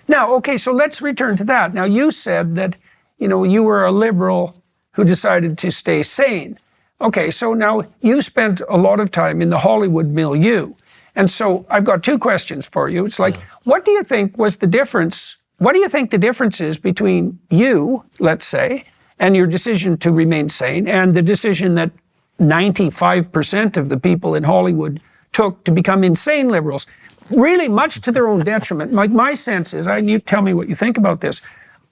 Now, okay, so let's return to that. Now, you said that, you were a liberal who decided to stay sane. Okay, so now you spent a lot of time in the Hollywood milieu. And so I've got two questions for you. It's like, what do you think was the difference? What do you think the difference is between you, let's say, and your decision to remain sane and the decision that 95% of the people in Hollywood took to become insane liberals, really much to their own detriment? Like, my sense is, you tell me what you think about this,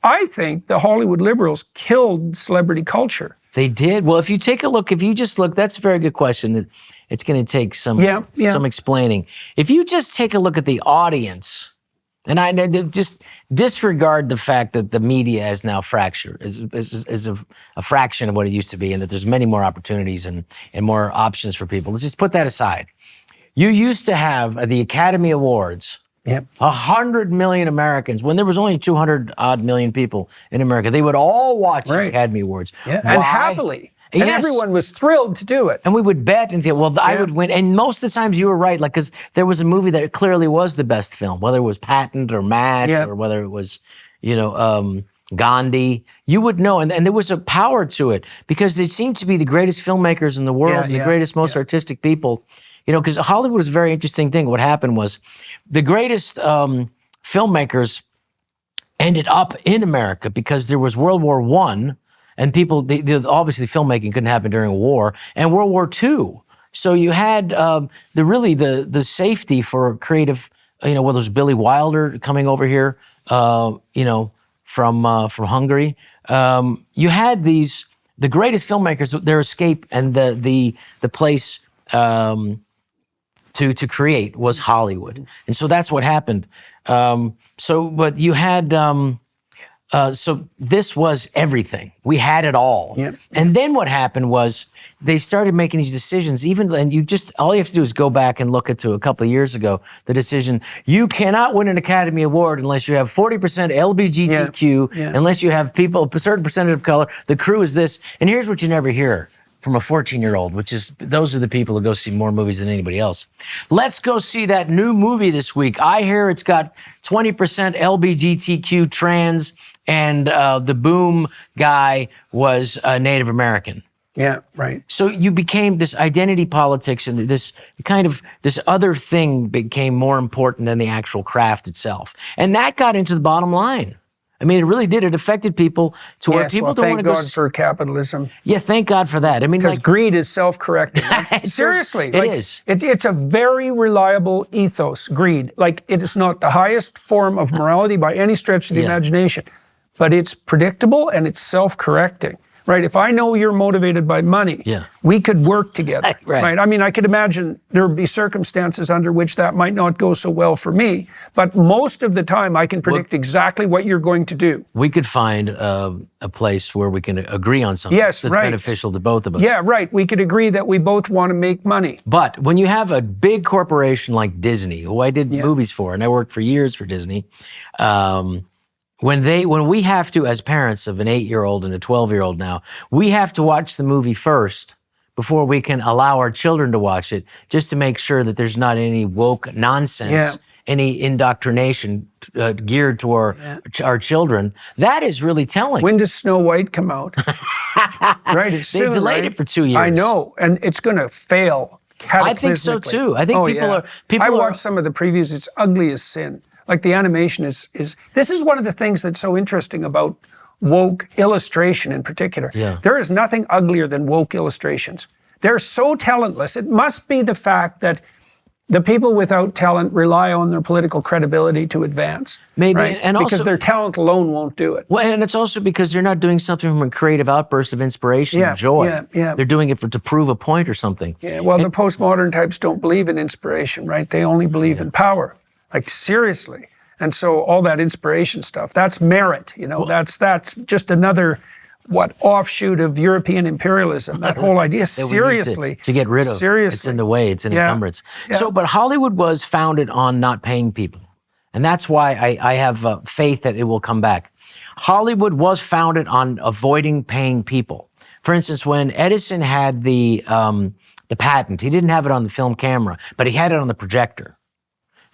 I think the Hollywood liberals killed celebrity culture. They did. Well, if you just look, that's a very good question. It's going to take some explaining. If you just take a look at the audience, and I just disregard the fact that the media is now fractured, is a fraction of what it used to be, and that there's many more opportunities and more options for people. Let's just put that aside. You used to have the Academy Awards. 100 million Americans, when there was only 200 odd million people in America, they would all watch the Academy Awards. And happily. And everyone was thrilled to do it. And we would bet and say, well, I would win. And most of the times you were right, like, because there was a movie that clearly was the best film, whether it was Patton or Match or whether it was, Gandhi. You would know. And there was a power to it because they seemed to be the greatest filmmakers in the world, the greatest, most artistic people. Because Hollywood was a very interesting thing. What happened was the greatest filmmakers ended up in America because there was World War I, and people, obviously filmmaking couldn't happen during a war, and World War II. So you had the safety for creative, whether it was Billy Wilder coming over here, from Hungary. You had the greatest filmmakers, their escape and the place to create was Hollywood. And so that's what happened. But you had, so this was everything. We had it all. Yep. And then what happened was they started making these decisions, all you have to do is go back and look at a couple of years ago, the decision, you cannot win an Academy Award unless you have 40% LGBTQ, unless you have people, a certain percentage of color, the crew is this. And here's what you never hear from a 14-year-old, which is, those are the people who go see more movies than anybody else. Let's go see that new movie this week. I hear it's got 20% LGBTQ trans, and the boom guy was Native American. Yeah, right. So you became this identity politics, and this other thing became more important than the actual craft itself. And that got into the bottom line. I mean, it really did. It affected people to where people don't want to go. Thank God for capitalism. Yeah, thank God for that. I mean, because greed is self-correcting. Seriously, it is. It's a very reliable ethos. Greed, it is not the highest form of morality by any stretch of the imagination, but it's predictable and it's self-correcting. Right? If I know you're motivated by money, we could work together. Right? I mean, I could imagine there would be circumstances under which that might not go so well for me, but most of the time I can predict exactly what you're going to do. We could find a place where we can agree on something that's beneficial to both of us. Yeah, right. We could agree that we both want to make money. But when you have a big corporation like Disney, who I did movies for, and I worked for years for Disney, when we have to, as parents of an 8-year-old and a 12-year-old now, we have to watch the movie first before we can allow our children to watch it, just to make sure that there's not any woke nonsense, any indoctrination geared to our children. That is really telling. When does Snow White come out? Right, it's soon, they delayed it for 2 years. I know, and it's going to fail cataclysmically. I think so too. I think I watched some of the previews. It's ugly as sin. Like, the animation is this is one of the things that's so interesting about woke illustration in particular. Yeah. There is nothing uglier than woke illustrations. They're so talentless. It must be the fact that the people without talent rely on their political credibility to advance. Maybe, right? and also because their talent alone won't do it. Well, and it's also because they're not doing something from a creative outburst of inspiration and joy. They're doing it to prove a point or something. Yeah, well, the postmodern types don't believe in inspiration, right? They only believe in power. Like, seriously. And so all that inspiration stuff, that's merit, that's just another, offshoot of European imperialism, that whole idea, seriously. To get rid of. Seriously. It's in the way, it's an encumbrance. Yeah. So, but Hollywood was founded on not paying people. And that's why I have faith that it will come back. Hollywood was founded on avoiding paying people. For instance, when Edison had the patent, he didn't have it on the film camera, but he had it on the projector.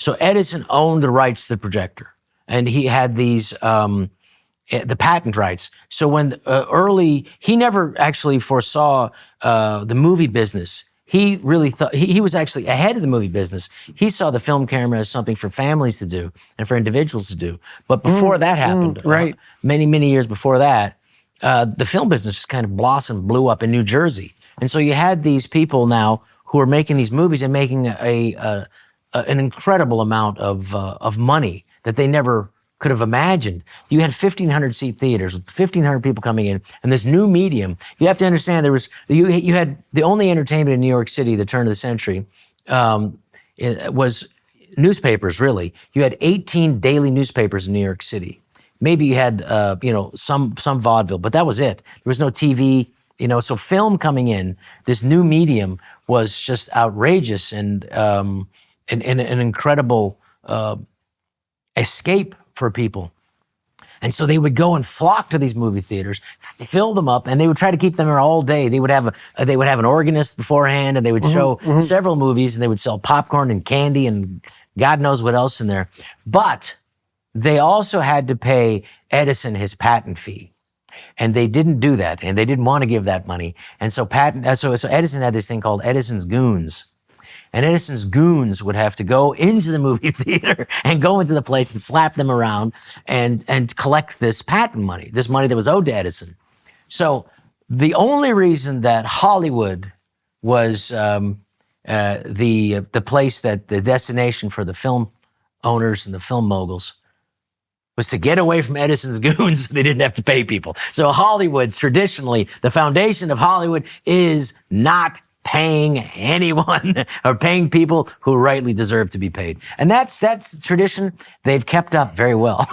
So Edison owned the rights to the projector. and he had these the patent rights. So when he never actually foresaw the movie business. He really thought he was actually ahead of the movie business. He saw the film camera as something for families to do and for individuals to do. But before that happened, right. Many years before that, the film business just kind of blossomed, blew up in New Jersey. And so you had these people now who are making these movies and making an incredible amount of money that they never could have imagined. You had 1,500 seat theaters with 1,500 people coming in, and this new medium. You have to understand you had the only entertainment in New York City at the turn of the century was newspapers. Really, you had 18 daily newspapers in New York City. Maybe you had some vaudeville, but that was it. There was no TV. So film coming in, this new medium was just outrageous and an incredible escape for people. And so they would go and flock to these movie theaters, fill them up, and they would try to keep them there all day. They would have an organist beforehand, and they would show several movies, and they would sell popcorn and candy and God knows what else in there. But they also had to pay Edison his patent fee. And they didn't do that, and they didn't want to give that money. And so so Edison had this thing called Edison's Goons. And Edison's goons would have to go into the movie theater and go into the place and slap them around and collect this patent money, this money that was owed to Edison. So the only reason that Hollywood was the place the destination for the film owners and the film moguls was to get away from Edison's goons so they didn't have to pay people. So Hollywood's traditionally, the foundation of Hollywood is not paying anyone or paying people who rightly deserve to be paid. And that's tradition they've kept up very well.